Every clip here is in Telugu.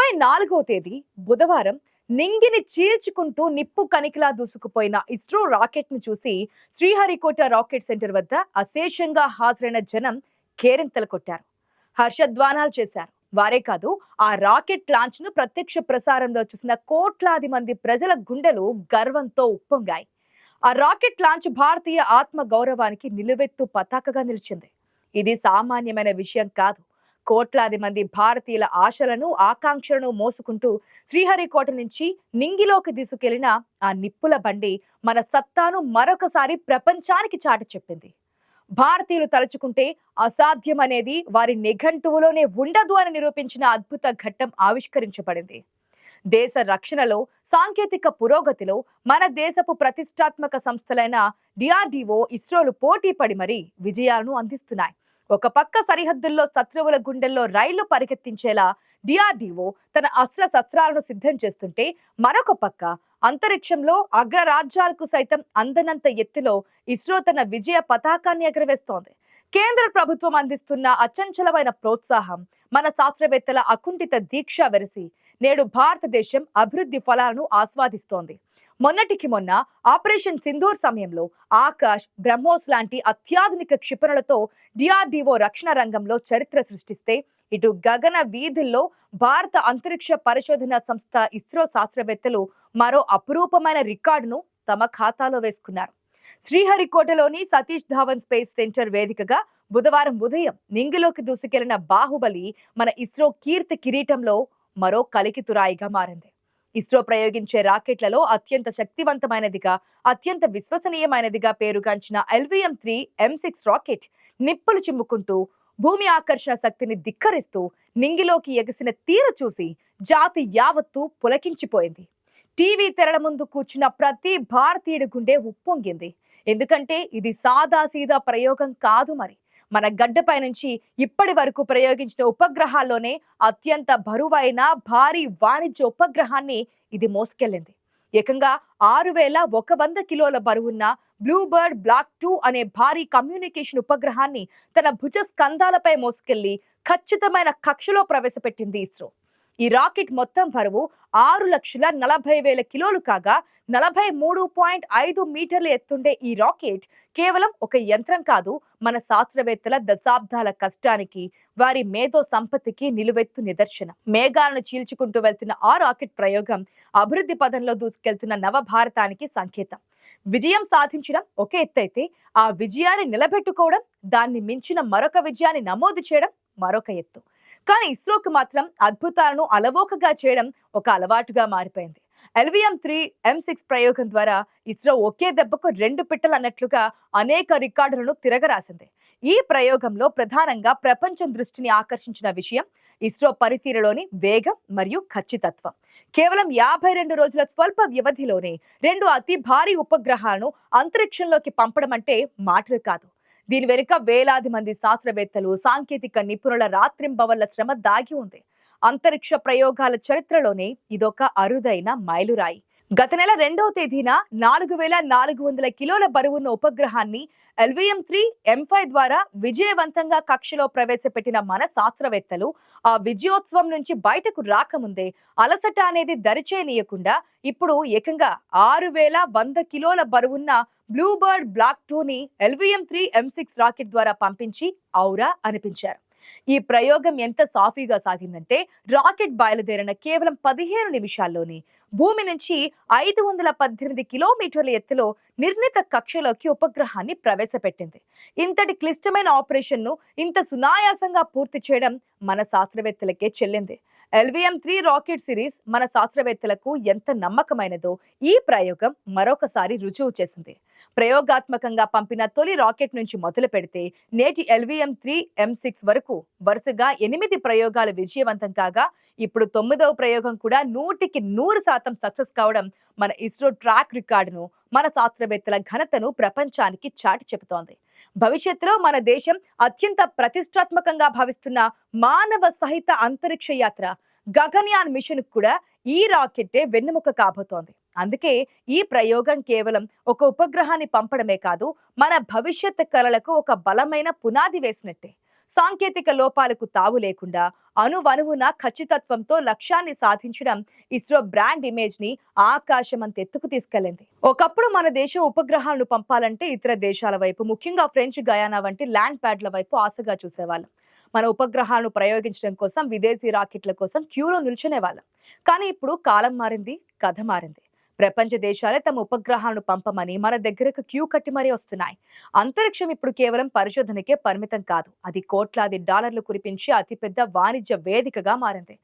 24వ తేదీ బుధవారం నింగిని చీల్చుకుంటూ నిప్పు కణికలా దూసుకుపోయిన ఇస్రో రాకెట్ ను చూసి శ్రీహరికోట రాకెట్ సెంటర్ వద్ద అశేషంగా హాజరైన జనం కేరింతలు కొట్టారు, హర్షధ్వానాలు చేశారు. వారే కాదు, ఆ రాకెట్ లాంచ్ ను ప్రత్యక్ష ప్రసారంలో చూసిన కోట్లాది మంది ప్రజల గుండెలు గర్వంతో ఉప్పొంగాయి. ఆ రాకెట్ లాంచ్ భారతీయ ఆత్మ గౌరవానికి నిలువెత్తు పతాకగా నిలిచింది. ఇది సామాన్యమైన విషయం కాదు. కోట్లాది మంది భారతీయుల ఆశలను ఆకాంక్షలను మోసుకుంటూ శ్రీహరికోట నుంచి నింగిలోకి తీసుకెళ్లిన ఆ నిప్పుల బండి మన సత్తాను మరొకసారి ప్రపంచానికి చాటి చెప్పింది. భారతీయులు తలుచుకుంటే అసాధ్యం అనేది వారి నిఘంటువులోనే ఉండదు అని నిరూపించిన అద్భుత ఘట్టం ఆవిష్కరించబడింది. దేశ రక్షణలో, సాంకేతిక పురోగతిలో మన దేశపు ప్రతిష్టాత్మక సంస్థలైన డిఆర్డిఓ, ఇస్రోలు పోటీ పడి మరీ విజయాలను అందిస్తున్నాయి. ఒక పక్క సరిహద్దుల్లో శత్రువుల గుండెల్లో రైళ్లు పరిగెత్తించేలా డిఆర్డిఓ తన అస్త్ర శస్త్రాలను సిద్ధం చేస్తుంటే, మరొక పక్క అంతరిక్షంలో అగ్రరాజ్యాలకు సైతం అందనంత ఎత్తులో ఇస్రో తన విజయ పతాకాన్ని ఎగరవేస్తోంది. కేంద్ర ప్రభుత్వం అందిస్తున్న అచంచలమైన ప్రోత్సాహం, మన శాస్త్రవేత్తల అకుంఠిత దీక్ష వెరసి నేడు భారతదేశం అభివృద్ధి ఫలాలను ఆస్వాదిస్తోంది. మొన్నటికి మొన్న ఆపరేషన్ సింధూర్ సమయంలో ఆకాష్, బ్రహ్మోస్ లాంటి అత్యాధునిక క్షిపణులతో డిఆర్డిఓ రక్షణ రంగంలో చరిత్ర సృష్టిస్తే, ఇటు గగన వీధుల్లో భారత అంతరిక్ష పరిశోధన సంస్థ ఇస్రో శాస్త్రవేత్తలు మరో అపురూపమైన రికార్డును తమ ఖాతాలో వేసుకున్నారు. శ్రీహరికోటలోని సతీష్ ధావన్ స్పేస్ సెంటర్ వేదికగా బుధవారం ఉదయం నింగిలోకి దూసుకెళ్లిన బాహుబలి మన ఇస్రో కీర్తి కిరీటంలో మరో కలికితురాయిగా మారింది. ఇస్రో ప్రయోగించే రాకెట్లలో అత్యంత శక్తివంతమైనదిగా, అత్యంత విశ్వసనీయమైనదిగా పేరుగాంచిన LVM-3 M6 రాకెట్ నిప్పులు చిమ్ముకుంటూ భూమి ఆకర్షణ శక్తిని ధిక్కరిస్తూ నింగిలోకి ఎగసిన తీరు చూసి జాతి యావత్తు పులకించిపోయింది. టీవీ తెరల ముందు కూర్చున్న ప్రతి భారతీయుడి గుండె ఉప్పొంగింది. ఎందుకంటే ఇది సాదాసీదా ప్రయోగం కాదు. మరి మన గడ్డపై నుంచి ఇప్పటి వరకు ప్రయోగించిన ఉపగ్రహాల్లోనే అత్యంత బరువైన భారీ వాణిజ్య ఉపగ్రహాన్ని ఇది మోసుకెళ్లింది. ఏకంగా 6100 కిలోల బరువున్న బ్లూబర్డ్ బ్లాక్ 2 అనే భారీ కమ్యూనికేషన్ ఉపగ్రహాన్ని తన భుజ స్కంధాలపై మోసుకెళ్లి ఖచ్చితమైన కక్షలో ప్రవేశపెట్టింది ఇస్రో. ఈ రాకెట్ మొత్తం బరువు 6,40,000 కిలోలు కాగా 43.5 మీటర్ల ఎత్తుండే ఈ రాకెట్ కేవలం ఒక యంత్రం కాదు, మన శాస్త్రవేత్తల దశాబ్దాల కష్టానికి, వారి మేధో సంపత్తికి నిలువెత్తు నిదర్శనం. మేఘాలను చీల్చుకుంటూ వెళ్తున్న ఆ రాకెట్ ప్రయోగం అభివృద్ధి పదంలో దూసుకెళ్తున్న నవభారతానికి సంకేతం. విజయం సాధించడం ఒక ఎత్తైతే, ఆ విజయాన్ని నిలబెట్టుకోవడం, దాన్ని మించిన మరొక విజయాన్ని నమోదు చేయడం మరొక ఎత్తు. కానీ ఇస్రోకి మాత్రం అద్భుతాలను అలవోకగా చేయడం ఒక అలవాటుగా మారిపోయింది. LVM-3 M6 ప్రయోగం ద్వారా ఇస్రో ఒకే దెబ్బకు 2 పిట్టలు అన్నట్లుగా అనేక రికార్డులను తిరగరాసింది. ఈ ప్రయోగంలో ప్రధానంగా ప్రపంచం దృష్టిని ఆకర్షించిన విషయం ఇస్రో పనితీరులోని వేగం మరియు ఖచ్చితత్వం. కేవలం 52 రోజుల స్వల్ప వ్యవధిలోనే 2 అతి భారీ ఉపగ్రహాలను అంతరిక్షంలోకి పంపడం అంటే మాటలు కాదు. దీని వెనుక వేలాది మంది శాస్త్రవేత్తలు, సాంకేతిక నిపుణుల రాత్రింబవళ్ల శ్రమ దాగి ఉంది. అంతరిక్ష ప్రయోగాల చరిత్రలోనే ఇదొక అరుదైన మైలురాయి. గత నెల 2వ తేదీన 4400 కిలోల బరువున్న ఉపగ్రహాన్ని LVM-3 M5 ద్వారా విజయవంతంగా కక్షలో ప్రవేశపెట్టిన మన శాస్త్రవేత్తలు ఆ విజయోత్సవం నుంచి బయటకు రాకముందే అలసట అనేది దరిచేయనీయకుండా ఇప్పుడు ఏకంగా 6100 కిలోల బరువున్న బ్లూబర్డ్ బ్లాక్ 2ని LVM-3 M6 రాకెట్ ద్వారా పంపించి ఔరా అనిపించారు. ఈ ప్రయోగం ఎంత సాఫీగా సాగిందంటే, రాకెట్ బయలుదేరిన కేవలం 15 నిమిషాల్లోనే భూమి నుంచి 518 కిలోమీటర్ల ఎత్తులో నిర్ణీత కక్షలోకి ఉపగ్రహాన్ని ప్రవేశపెట్టింది. ఇంతటి క్లిష్టమైన ఆపరేషన్ ను ఇంత సునాయాసంగా పూర్తి చేయడం మన శాస్త్రవేత్తలకే చెల్లింది. LVM-3 రాకెట్ సిరీస్ మన శాస్త్రవేత్తలకు ఎంత నమ్మకమైనదో ఈ ప్రయోగం మరొకసారి రుజువు చేసింది. ప్రయోగాత్మకంగా పంపిన తొలి రాకెట్ నుంచి మొదలు పెడితే నేటి LVM-3 M6 వరకు వరుసగా 8 ప్రయోగాలు విజయవంతం కాగా, ఇప్పుడు 9వ ప్రయోగం కూడా 100% సక్సెస్ కావడం మన ఇస్రో ట్రాక్ రికార్డును, మన శాస్త్రవేత్తల ఘనతను ప్రపంచానికి చాటి చెబుతోంది. భవిష్యత్తులో మన దేశం అత్యంత ప్రతిష్టాత్మకంగా భావిస్తున్న మానవ సహిత అంతరిక్ష యాత్ర గగన్యాన్ మిషన్ కూడా ఈ రాకెట్టే వెన్నెముక కాబోతోంది. అందుకే ఈ ప్రయోగం కేవలం ఒక ఉపగ్రహాన్ని పంపడమే కాదు, మన భవిష్యత్ కలలకు ఒక బలమైన పునాది వేసినట్టే. సాంకేతిక లోపాలకు తావు లేకుండా అణువణువున ఖచ్చితత్వంతో లక్ష్యాన్ని సాధించడం ఇస్రో బ్రాండ్ ఇమేజ్ ని ఆకాశమంత ఎత్తుకు తీసుకెళ్లింది. ఒకప్పుడు మన దేశం ఉపగ్రహాలను పంపాలంటే ఇతర దేశాల వైపు, ముఖ్యంగా ఫ్రెంచ్ గయానా వంటి ల్యాండ్ ప్యాడ్ల వైపు ఆశగా చూసేవాళ్ళం. మన ఉపగ్రహాలను ప్రయోగించడం కోసం విదేశీ రాకెట్ల కోసం క్యూలో నిల్చునేవాళ్ళం. కానీ ఇప్పుడు కాలం మారింది, కథ మారింది. ప్రపంచ దేశాలే తమ ఉపగ్రహాలను పంపమని మన దగ్గరకు క్యూ కట్టి మరీ వస్తున్నాయి. అంతరిక్షం ఇప్పుడు కేవలం పరిశోధనకే పరిమితం కాదు, అది కోట్లాది డాలర్లు కురిపించి అతిపెద్ద వాణిజ్య వేదికగా మారింది.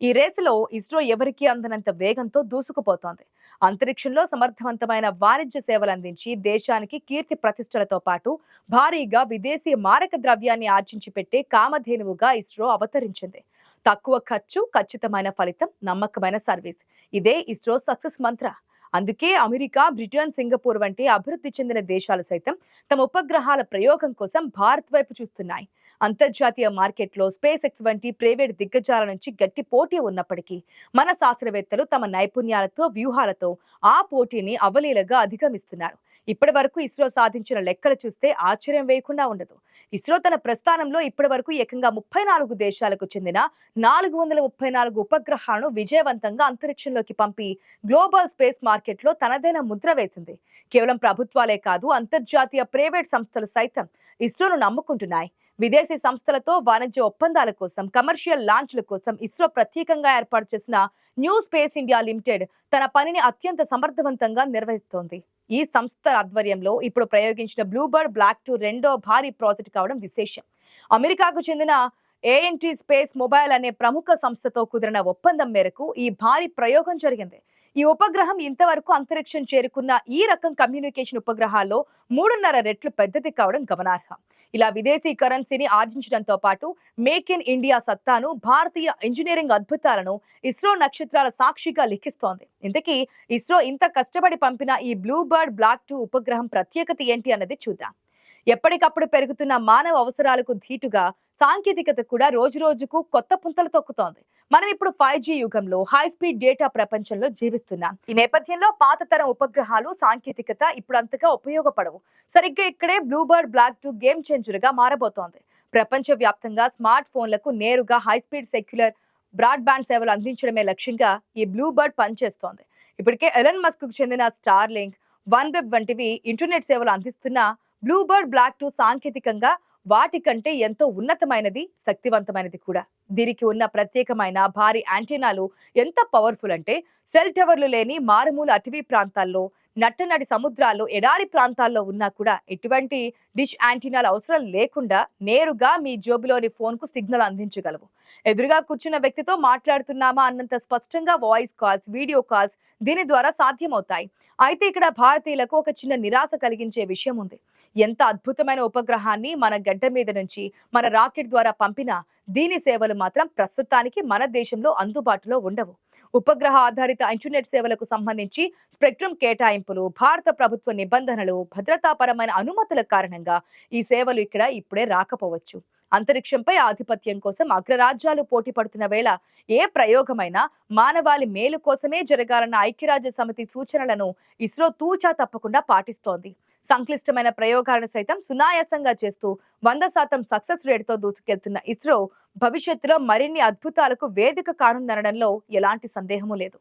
ఈ రేసులో ఇస్రో ఎవరికీ అందనంత వేగంతో దూసుకుపోతోంది. అంతరిక్షంలో సమర్థవంతమైన వాణిజ్య సేవలు అందించి దేశానికి కీర్తి ప్రతిష్టలతో పాటు భారీగా విదేశీ మారక ద్రవ్యాన్ని ఆర్జించి పెట్టే కామధేనువుగా ఇస్రో అవతరించింది. తక్కువ ఖర్చు, ఖచ్చితమైన ఫలితం, నమ్మకమైన సర్వీస్, ఇదే ఇస్రో సక్సెస్ మంత్ర. అందుకే అమెరికా, బ్రిటన్, సింగపూర్ వంటి అభివృద్ధి చెందిన దేశాలు సైతం తమ ఉపగ్రహాల ప్రయోగం కోసం భారత్ వైపు చూస్తున్నాయి. అంతర్జాతీయ మార్కెట్లో స్పేస్ ఎక్స్ వంటి ప్రైవేట్ దిగ్గజాల నుంచి గట్టి పోటీ ఉన్నప్పటికీ మన శాస్త్రవేత్తలు తమ నైపుణ్యాలతో, వ్యూహాలతో ఆ పోటీని అవలీలగా అధిగమిస్తున్నారు. ఇప్పటి వరకు ఇస్రో సాధించిన లెక్కలు చూస్తే ఆశ్చర్యం వేయకుండా ఉండదు. ఇస్రో తన ప్రస్థానంలో ఇప్పటి వరకు ఏకంగా 34 దేశాలకు చెందిన 434 ఉపగ్రహాలను విజయవంతంగా అంతరిక్షంలోకి పంపి గ్లోబల్ స్పేస్ మార్కెట్లో తనదైన ముద్ర వేసింది. కేవలం ప్రభుత్వాలే కాదు, అంతర్జాతీయ ప్రైవేట్ సంస్థలు సైతం ఇస్రోను నమ్ముకుంటున్నాయి. విదేశీ సంస్థలతో వాణిజ్య ఒప్పందాల కోసం, కమర్షియల్ లాంచ్ల కోసం ఇస్రో ప్రత్యేకంగా ఏర్పాటు చేసిన న్యూ స్పేస్ ఇండియా లిమిటెడ్ తన పనిని అత్యంత సమర్థవంతంగా నిర్వహిస్తోంది. ఈ సంస్థ ఆధ్వర్యంలో ఇప్పుడు ప్రయోగించిన బ్లూబర్డ్ బ్లాక్ 2 రెండో భారీ ప్రాజెక్ట్ కావడం విశేషం. అమెరికాకు చెందిన ఏఎన్టీ స్పేస్ మొబైల్ అనే ప్రముఖ సంస్థతో కుదిరిన ఒప్పందం మేరకు ఈ భారీ ప్రయోగం జరిగింది. ఈ ఉపగ్రహం ఇంతవరకు అంతరిక్షం చేరుకున్న ఈ రకం కమ్యూనికేషన్ ఉపగ్రహాల్లో 3.5 రెట్లు పెద్దది కావడం గమనార్హం. ఇలా విదేశీ కరెన్సీని ఆర్జించడంతో పాటు మేక్ ఇన్ ఇండియా సత్తాను, భారతీయ ఇంజనీరింగ్ అద్భుతాలను ఇస్రో నక్షత్రాల సాక్షిగా లిఖిస్తోంది. ఇంతకీ ఇస్రో ఇంత కష్టపడి పంపిన ఈ బ్లూబర్డ్ బ్లాక్ 2 ఉపగ్రహం ప్రత్యేకత ఏంటి అన్నది చూద్దాం. ఎప్పటికప్పుడు పెరుగుతున్న మానవ అవసరాలకు ధీటుగా సాంకేతికత కూడా రోజు రోజుకు కొత్త పుంతలు తొక్కుతోంది. మనం ఇప్పుడు 5G యుగంలో, హై స్పీడ్ డేటా ప్రపంచంలో జీవిస్తున్నాం. ఈ నేపథ్యంలో పాత తరం ఉపగ్రహాలు, సాంకేతికత ఇప్పుడు అంతగా ఉపయోగపడవు. సరిగ్గా ఇక్కడే బ్లూబర్డ్ బ్లాక్ 2 గేమ్ చేంజర్ గా మారబోతోంది. ప్రపంచ వ్యాప్తంగా స్మార్ట్ ఫోన్లకు నేరుగా హై స్పీడ్ సెక్యులర్ బ్రాడ్బ్యాండ్ సేవలు అందించడమే లక్ష్యంగా ఈ బ్లూబర్డ్ పనిచేస్తోంది. ఇప్పటికే ఎలన్ మస్క్ కు చెందిన స్టార్ లింక్, వన్ వెబ్ వంటివి ఇంటర్నెట్ సేవలు అందిస్తున్న బ్లూబర్డ్ బ్లాక్ 2 సాంకేతికంగా వాటికంటే ఎంతో ఉన్నతమైనది, శక్తివంతమైనది కూడా. దీనికి ఉన్న ప్రత్యేకమైన భారీ యాంటీనాలు ఎంత పవర్ఫుల్ అంటే సెల్ టవర్లు లేని మారుమూల అటవీ ప్రాంతాల్లో, నట్టనడి సముద్రాల్లో, ఎడారి ప్రాంతాల్లో ఉన్నా కూడా ఎటువంటి డిష్ యాంటీనాల అవసరం లేకుండా నేరుగా మీ జోబులోని ఫోన్ కు సిగ్నల్ అందించగలవు. ఎదురుగా కూర్చున్న వ్యక్తితో మాట్లాడుతున్నామా అన్నంత స్పష్టంగా వాయిస్ కాల్స్, వీడియో కాల్స్ దీని ద్వారా సాధ్యమవుతాయి. అయితే ఇక్కడ భారతీయులకు ఒక చిన్న నిరాశ కలిగించే విషయం ఉంది. ఎంత అద్భుతమైన ఉపగ్రహాన్ని మన గడ్డ మీద నుంచి మన రాకెట్ ద్వారా పంపినా దీని సేవలు మాత్రం ప్రస్తుతానికి మన దేశంలో అందుబాటులో ఉండవు. ఉపగ్రహ ఆధారిత ఇంటర్నెట్ సేవలకు సంబంధించి స్పెక్ట్రమ్ కేటాయింపులు, భారత ప్రభుత్వ నిబంధనలు, భద్రతాపరమైన అనుమతుల కారణంగా ఈ సేవలు ఇక్కడ ఇప్పుడే రాకపోవచ్చు. అంతరిక్షంపై ఆధిపత్యం కోసం అగ్రరాజ్యాలు పోటీ పడుతున్న వేళ ఏ ప్రయోగమైనా మానవాళి మేలు కోసమే జరగాలన్న ఐక్యరాజ్య సమితి సూచనలను ఇస్రో తూచా తప్పకుండా పాటిస్తోంది. సంక్లిష్టమైన ప్రయోగాలను సైతం సునాయాసంగా చేస్తూ 100% సక్సెస్ రేటుతో దూసుకెళ్తున్న ఇస్రో భవిష్యత్తులో మరిన్ని అద్భుతాలకు వేదిక కానుందనడంలో ఎలాంటి సందేహమూ లేదు.